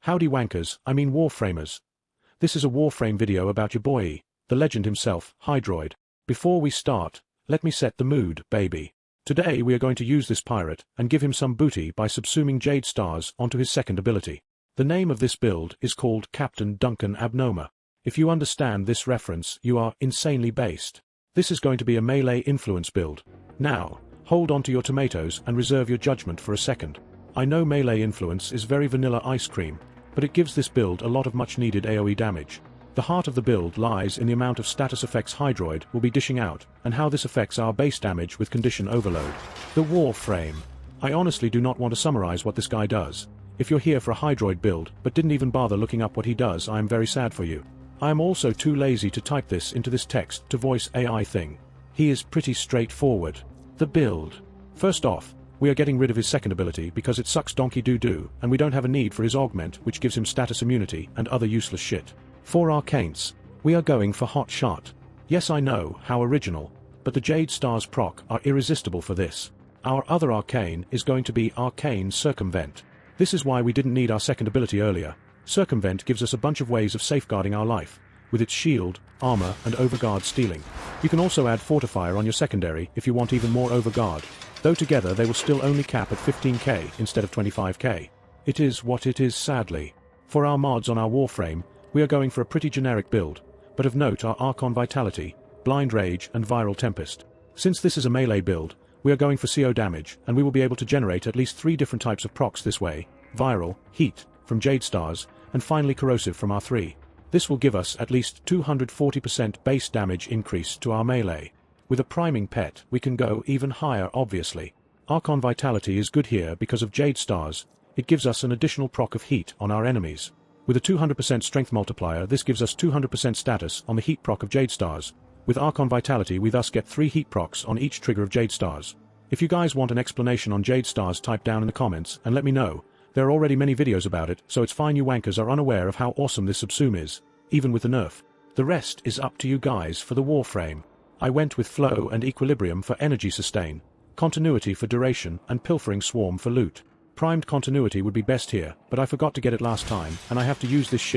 Howdy wankers, I mean warframers. This is a warframe video about your boy, the legend himself, Hydroid. Before we start, let me set the mood, baby. Today we are going to use this pirate and give him some booty by subsuming jade stars onto his second ability. The name of this build is called Captain Duncan Abnoma. If you understand this reference, you are insanely based. This is going to be a melee influence build. Now, hold on to your tomatoes and reserve your judgment for a second. I know melee influence is very vanilla ice cream, but it gives this build a lot of much needed AoE damage. The heart of the build lies in the amount of status effects Hydroid will be dishing out, and how this affects our base damage with condition overload. The warframe. I honestly do not want to summarize what this guy does. If you're here for a Hydroid build but didn't even bother looking up what he does, I am very sad for you. I am also too lazy to type this into this text to voice AI thing. He is pretty straightforward. The build. First off, we are getting rid of his second ability because it sucks donkey doo-doo, and we don't have a need for his augment, which gives him status immunity and other useless shit. For arcanes, we are going for hot shot. Yes, I know, how original, but the Jade Stars proc are irresistible for this. Our other arcane is going to be arcane circumvent. This is why we didn't need our second ability earlier. Circumvent gives us a bunch of ways of safeguarding our life, with its shield, armor, and overguard stealing. You can also add fortifier on your secondary if you want even more overguard, though together they will still only cap at 15k instead of 25k. It is what it is, sadly. For our mods on our warframe, we are going for a pretty generic build, but of note are Archon Vitality, Blind Rage, and Viral Tempest. Since this is a melee build, we are going for CO damage, and we will be able to generate at least 3 different types of procs this way: Viral, Heat, from Jade Stars, and finally Corrosive from our 3. This will give us at least 240% base damage increase to our melee. With a priming pet, we can go even higher obviously. Archon Vitality is good here because of Jade Stars. It gives us an additional proc of heat on our enemies. With a 200% strength multiplier, this gives us 200% status on the heat proc of Jade Stars. With Archon Vitality we thus get 3 heat procs on each trigger of Jade Stars. If you guys want an explanation on Jade Stars, type down in the comments and let me know. There are already many videos about it, so it's fine you wankers are unaware of how awesome this subsume is, even with the nerf. The rest is up to you guys for the warframe. I went with flow and equilibrium for energy sustain, continuity for duration, and pilfering swarm for loot. Primed continuity would be best here, but I forgot to get it last time, and I have to use this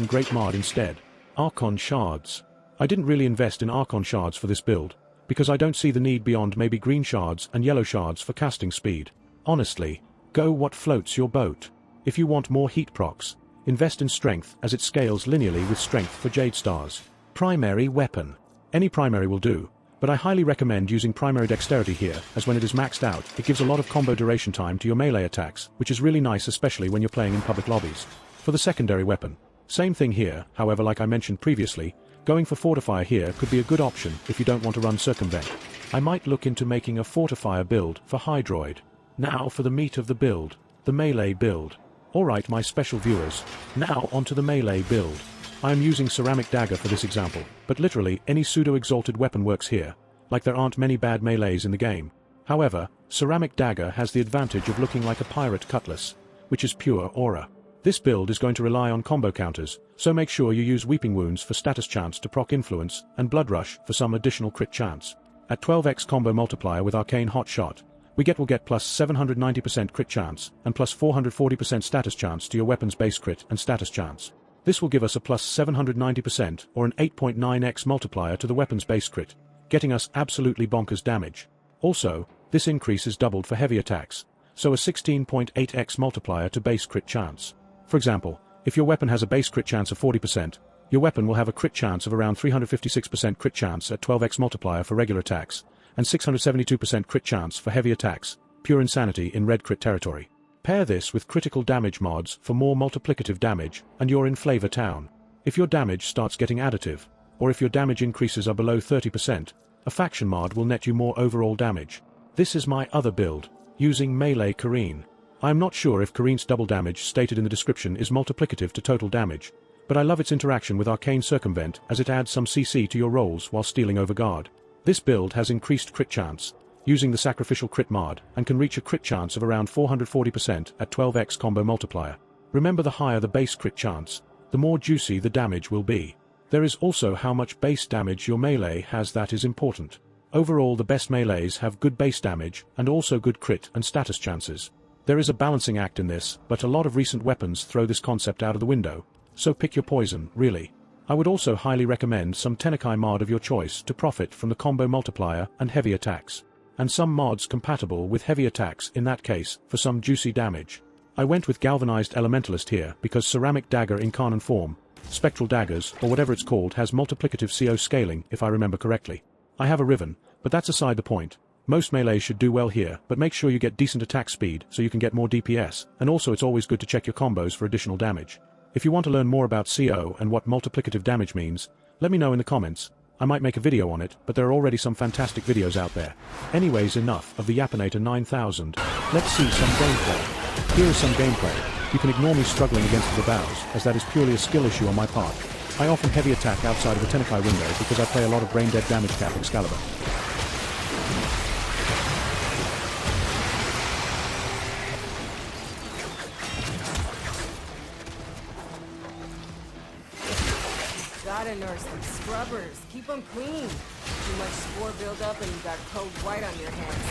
great mod instead. Archon shards. I didn't really invest in Archon shards for this build, because I don't see the need beyond maybe green shards and yellow shards for casting speed. Honestly, go what floats your boat. If you want more heat procs, invest in strength as it scales linearly with strength for Jade Stars. Primary weapon. Any primary will do, but I highly recommend using primary dexterity here, as when it is maxed out, it gives a lot of combo duration time to your melee attacks, which is really nice especially when you're playing in public lobbies. For the secondary weapon, same thing here, however, like I mentioned previously, going for fortifier here could be a good option if you don't want to run circumvent. I might look into making a fortifier build for Hydroid. Now for the meat of the build, the melee build. Alright my special viewers, now onto the melee build. I am using ceramic dagger for this example, but literally any pseudo-exalted weapon works here, like there aren't many bad melees in the game. However, ceramic dagger has the advantage of looking like a pirate cutlass, which is pure aura. This build is going to rely on combo counters, so make sure you use Weeping Wounds for status chance to proc influence, and Blood Rush for some additional crit chance. At 12x combo multiplier with Arcane Hot Shot, we will get plus 790% crit chance, and plus 440% status chance to your weapon's base crit and status chance. This will give us a plus 790% or an 8.9x multiplier to the weapon's base crit, getting us absolutely bonkers damage. Also, this increase is doubled for heavy attacks, so a 16.8x multiplier to base crit chance. For example, if your weapon has a base crit chance of 40%, your weapon will have a crit chance of around 356% crit chance at 12x multiplier for regular attacks, and 672% crit chance for heavy attacks, pure insanity in red crit territory. Pair this with critical damage mods for more multiplicative damage, and you're in Flavor Town. If your damage starts getting additive, or if your damage increases are below 30%, a faction mod will net you more overall damage. This is my other build, using Melee Kareen. I am not sure if Kareen's double damage stated in the description is multiplicative to total damage, but I love its interaction with Arcane Circumvent as it adds some CC to your rolls while stealing overguard. This build has increased crit chance, using the sacrificial crit mod, and can reach a crit chance of around 440% at 12x combo multiplier. Remember, the higher the base crit chance, the more juicy the damage will be. There is also how much base damage your melee has that is important. Overall the best melees have good base damage and also good crit and status chances. There is a balancing act in this, but a lot of recent weapons throw this concept out of the window. So pick your poison, really. I would also highly recommend some tenno mod of your choice to profit from the combo multiplier and heavy attacks. And some mods compatible with heavy attacks in that case, for some juicy damage. I went with Galvanized Elementalist here because Ceramic Dagger Incarnate Form, Spectral Daggers, or whatever it's called, has multiplicative CO scaling if I remember correctly. I have a Riven, but that's aside the point. Most melees should do well here, but make sure you get decent attack speed so you can get more DPS, and also it's always good to check your combos for additional damage. If you want to learn more about CO and what multiplicative damage means, let me know in the comments. I might make a video on it, but there are already some fantastic videos out there. Anyways, enough of the Yapinator 9000. Let's see some gameplay. Here is some gameplay. You can ignore me struggling against the bows, as that is purely a skill issue on my part. I often heavy attack outside of the Tenno window because I play a lot of brain dead damage cap Excalibur. Gotta nurse them scrubbers. Keep them clean. Too much spore buildup and you got cold white on your hands.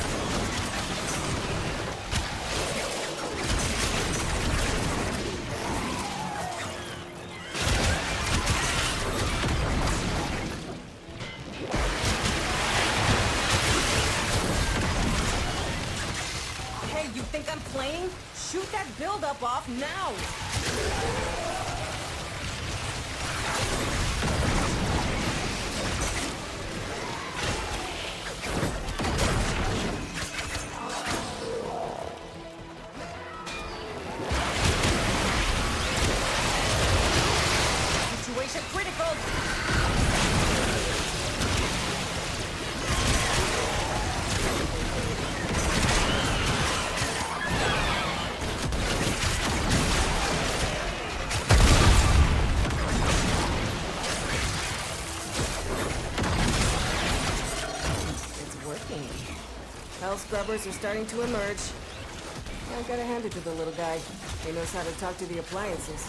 Hey, you think I'm playing? Shoot that buildup off now! Situation critical! It's working. Hell scrubbers are starting to emerge. I gotta hand it to the little guy. He knows how to talk to the appliances.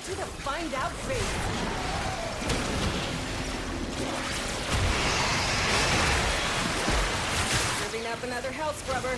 To the find out phase. Serving up another health scrubber.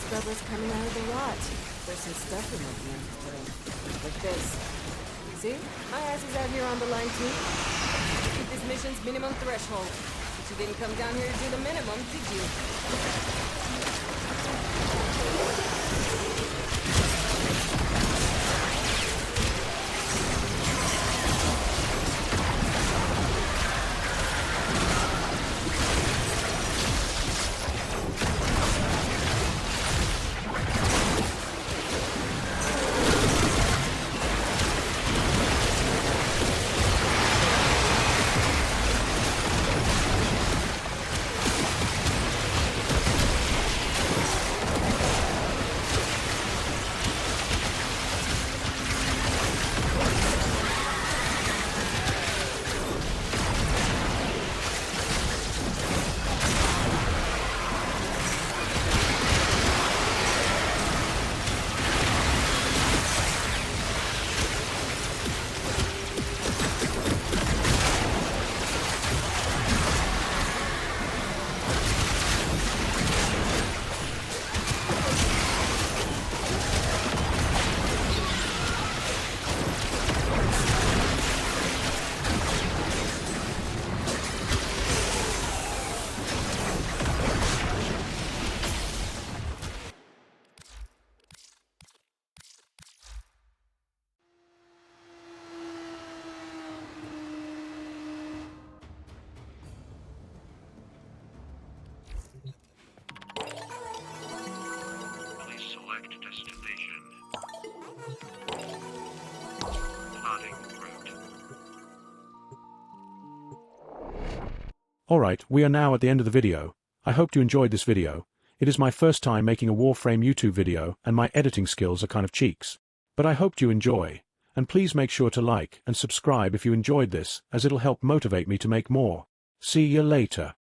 scrubbers coming out of the rot. There's some stuff we might be interested in. Like this. See? My ass is out here on the line too. Keep this mission's minimum threshold. But you didn't come down here to do the minimum, did you? Alright, we are now at the end of the video. I hope you enjoyed this video. It is my first time making a Warframe YouTube video and my editing skills are kind of cheeks. But I hoped you enjoy. And please make sure to like and subscribe if you enjoyed this, as it'll help motivate me to make more. See you later.